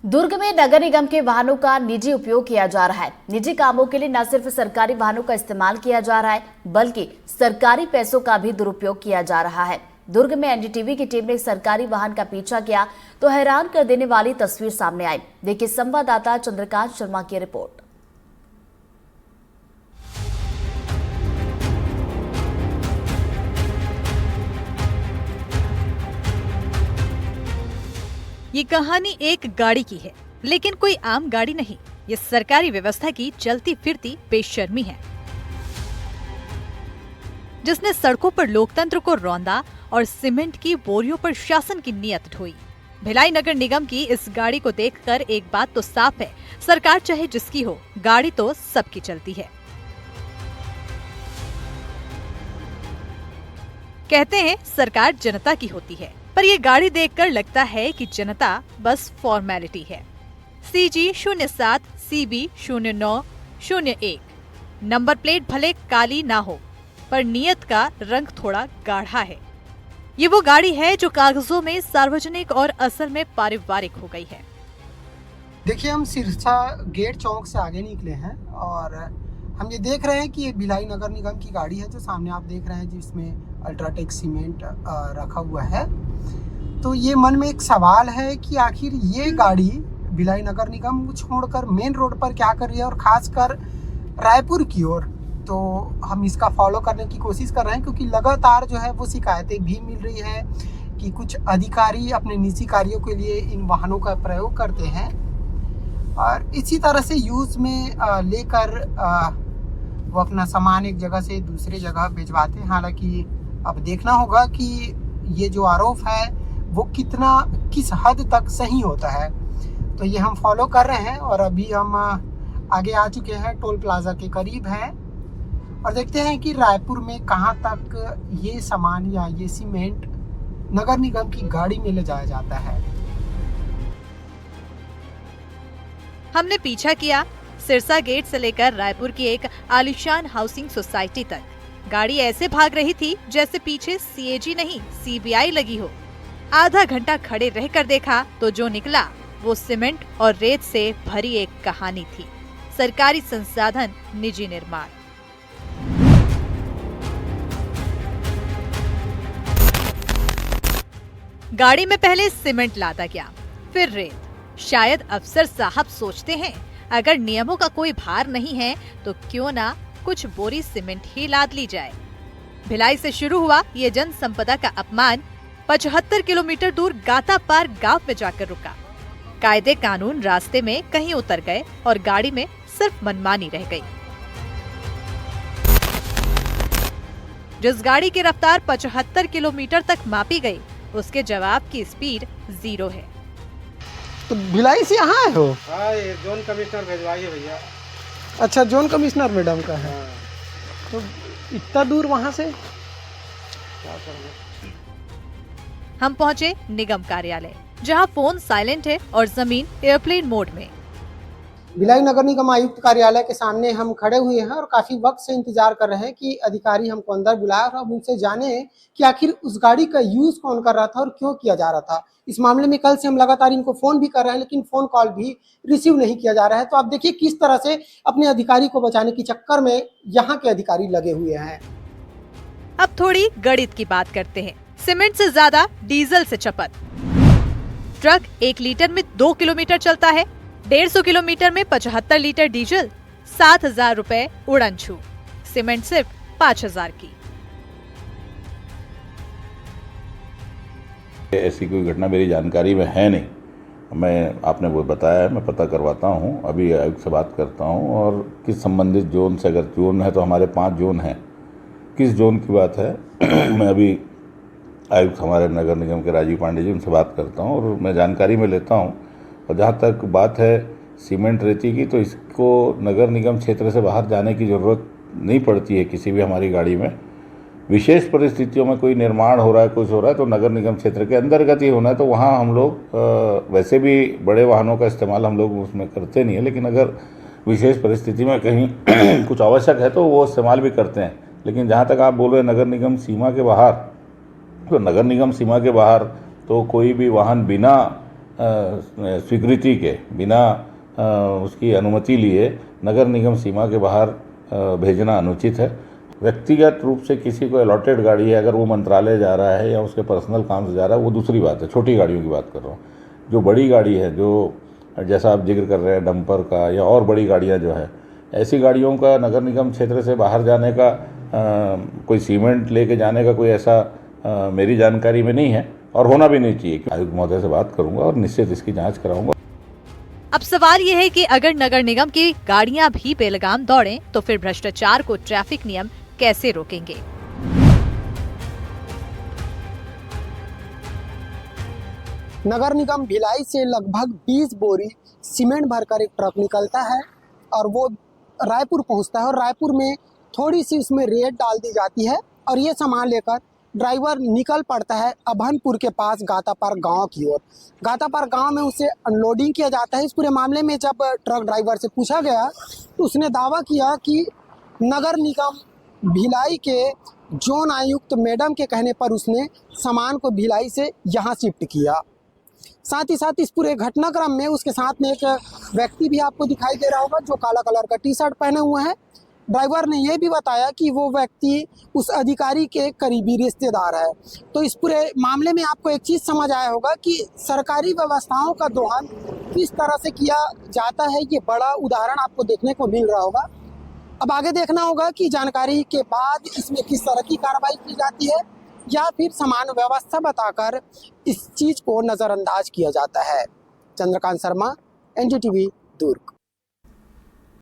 दुर्ग में नगर निगम के वाहनों का निजी उपयोग किया जा रहा है। निजी कामों के लिए न सिर्फ सरकारी वाहनों का इस्तेमाल किया जा रहा है, बल्कि सरकारी पैसों का भी दुरुपयोग किया जा रहा है। दुर्ग में एनडीटीवी की टीम ने सरकारी वाहन का पीछा किया तो हैरान कर देने वाली तस्वीर सामने आई। देखिए संवाददाता चंद्रकांत शर्मा की रिपोर्ट। ये कहानी एक गाड़ी की है, लेकिन कोई आम गाड़ी नहीं। ये सरकारी व्यवस्था की चलती फिरती बेशर्मी है, जिसने सड़कों पर लोकतंत्र को रौंदा और सीमेंट की बोरियों पर शासन की नीयत ढोई। भिलाई नगर निगम की इस गाड़ी को देखकर एक बात तो साफ है, सरकार चाहे जिसकी हो, गाड़ी तो सबकी चलती है। कहते हैं सरकार जनता की होती है, पर ये गाड़ी देखकर लगता है कि जनता बस फॉर्मेलिटी है। CG 07 CB 0901 नंबर प्लेट भले काली ना हो, पर नियत का रंग थोड़ा गाढ़ा है। ये वो गाड़ी है जो कागजों में सार्वजनिक और असल में पारिवारिक हो गई है। देखिए, हम सिरसा गेट चौक से आगे निकले हैं और हम ये देख रहे हैं कि ये भिलाई नगर निगम की गाड़ी है जो सामने आप देख रहे हैं, जिसमें अल्ट्राटेक सीमेंट रखा हुआ है। तो ये मन में एक सवाल है कि आखिर ये गाड़ी भिलाई नगर निगम छोड़कर मेन रोड पर क्या कर रही है, और खासकर रायपुर की ओर। तो हम इसका फॉलो करने की कोशिश कर रहे हैं, क्योंकि लगातार जो है वो शिकायतें भी मिल रही है कि कुछ अधिकारी अपने निजी कार्यों के लिए इन वाहनों का प्रयोग करते हैं और इसी तरह से यूज़ में लेकर वो अपना सामान एक जगह से दूसरे जगह भिजवाते हैं। हालांकि अब देखना होगा कि ये जो आरोप है वो किस हद तक सही होता है। तो ये हम फॉलो कर रहे हैं और अभी हम आगे आ चुके हैं, टोल प्लाजा के करीब हैं और देखते हैं कि रायपुर में कहां तक ये सामान या ये सीमेंट नगर निगम की गाड़ी में ले जाया जाता है। हमने पीछा किया सिरसा गेट से लेकर रायपुर की एक आलीशान हाउसिंग सोसाइटी तक। गाड़ी ऐसे भाग रही थी जैसे पीछे CAG नहीं CBI लगी हो। आधा घंटा खड़े रहकर देखा तो जो निकला वो सीमेंट और रेत से भरी एक कहानी थी। सरकारी संसाधन निजी निर्माण। गाड़ी में पहले सीमेंट लादा गया, फिर रेत। शायद अफसर साहब सोचते हैं अगर नियमों का कोई भार नहीं है तो क्यों ना कुछ बोरी सीमेंट ही लाद ली जाए। भिलाई से शुरू हुआ ये जन संपदा का अपमान 75 किलोमीटर दूर गाता पार गांव में जाकर रुका। कायदे कानून रास्ते में कहीं उतर गए और गाड़ी में सिर्फ मनमानी रह गई। जिस गाड़ी की रफ्तार 75 किलोमीटर तक मापी गई, उसके जवाब की स्पीड 0 है। तो भिलाई से यहाँ आए हो? हाँ, ये जोन कमिश्नर भेजवाइए भैया। अच्छा, जोन कमिश्नर मैडम का है। हाँ। तो इतना दूर वहाँ से क्या करेंगे? हम पहुंचे निगम कार्यालय, जहां फोन साइलेंट है और जमीन एयरप्लेन मोड में। भिलाई नगर निगम आयुक्त कार्यालय के सामने हम खड़े हुए हैं और काफी वक्त से इंतजार कर रहे हैं कि अधिकारी हमको अंदर बुलाए और हम उनसे जाने कि आखिर उस गाड़ी का यूज कौन कर रहा था और क्यों किया जा रहा था। इस मामले में कल से हम लगातार इनको फोन भी कर रहे हैं, लेकिन फोन कॉल भी रिसीव नहीं किया जा रहा है। तो आप देखिए किस तरह से अपने अधिकारी को बचाने के चक्कर में यहाँ के अधिकारी लगे हुए हैं। अब थोड़ी गणित की बात करते हैं। सीमेंट से ज्यादा डीजल से चपत। ट्रक 1 लीटर में 2 किलोमीटर चलता है, 150 किलोमीटर में 75 लीटर डीजल, 7,000 रुपए उड़न छू। सीमेंट सिर्फ 5,000 की। ऐसी कोई घटना मेरी जानकारी में है नहीं। मैं आपने वो बताया है, मैं पता करवाता हूँ, अभी आयुक्त से बात करता हूँ और किस संबंधित जोन से, अगर जोन है तो हमारे 5 जोन हैं, किस जोन की बात है मैं अभी आयुक्त हमारे नगर निगम के राजीव पांडे जी, उनसे बात करता हूँ और मैं जानकारी में लेता हूँ। और जहाँ तक बात है सीमेंट रेती की, तो इसको नगर निगम क्षेत्र से बाहर जाने की ज़रूरत नहीं पड़ती है किसी भी हमारी गाड़ी में। विशेष परिस्थितियों में कोई निर्माण हो रहा है, कुछ हो रहा है, तो नगर निगम क्षेत्र के अंतर्गत ही होना है, तो वहाँ हम लोग वैसे भी बड़े वाहनों का इस्तेमाल हम लोग उसमें करते नहीं है, लेकिन अगर विशेष परिस्थिति में कहीं कुछ आवश्यक है तो वो इस्तेमाल भी करते हैं। लेकिन जहाँ तक आप बोल रहे हैं नगर निगम सीमा के बाहर, तो नगर निगम सीमा के बाहर तो कोई भी वाहन बिना स्वीकृति के, बिना उसकी अनुमति लिए नगर निगम सीमा के बाहर भेजना अनुचित है। व्यक्तिगत रूप से किसी को अलॉटेड गाड़ी है, अगर वो मंत्रालय जा रहा है या उसके पर्सनल काम से जा रहा है, वो दूसरी बात है, छोटी गाड़ियों की बात कर रहा हूँ। जो बड़ी गाड़ी है, जो जैसा आप जिक्र कर रहे हैं डंपर का या और बड़ी गाड़ियाँ जो है, ऐसी गाड़ियों का नगर निगम क्षेत्र से बाहर जाने का कोई सीमेंट लेके जाने का कोई ऐसा मेरी जानकारी में नहीं है और होना भी नहीं चाहिए। आयुक्त महोदय से बात करूंगा और निश्चित इसकी जांच कराऊंगा। अब सवाल यह है कि अगर नगर निगम की गाड़ियां भी बेलगाम दौड़ें, तो फिर भ्रष्टाचार को ट्रैफिक नियम कैसे रोकेंगे? नगर निगम भिलाई से लगभग 20 बोरी सीमेंट भरकर एक ट्रक निकलता है और वो रायपुर पहुंचता है और रायपुर में थोड़ी सी उसमें रेत डाल दी जाती है और ये सामान लेकर ड्राइवर निकल पड़ता है अभनपुर के पास गातापार गांव की ओर। गातापार गांव में उसे अनलोडिंग किया जाता है। इस पूरे मामले में जब ट्रक ड्राइवर से पूछा गया तो उसने दावा किया कि नगर निगम भिलाई के जोन आयुक्त मैडम के कहने पर उसने सामान को भिलाई से यहाँ शिफ्ट किया। साथ ही साथ इस पूरे घटनाक्रम में उसके साथ में एक व्यक्ति भी आपको दिखाई दे रहा होगा जो काला कलर का टी शर्ट पहने हुए हैं। ड्राइवर ने यह भी बताया कि वो व्यक्ति उस अधिकारी के करीबी रिश्तेदार है। तो इस पूरे मामले में आपको एक चीज़ समझ आया होगा कि सरकारी व्यवस्थाओं का दोहन किस तरह से किया जाता है, ये बड़ा उदाहरण आपको देखने को मिल रहा होगा। अब आगे देखना होगा कि जानकारी के बाद इसमें किस तरह की कार्रवाई की जाती है या फिर समान व्यवस्था बताकर इस चीज़ को नज़रअंदाज किया जाता है। चंद्रकांत शर्मा, NDTV, दुर्ग।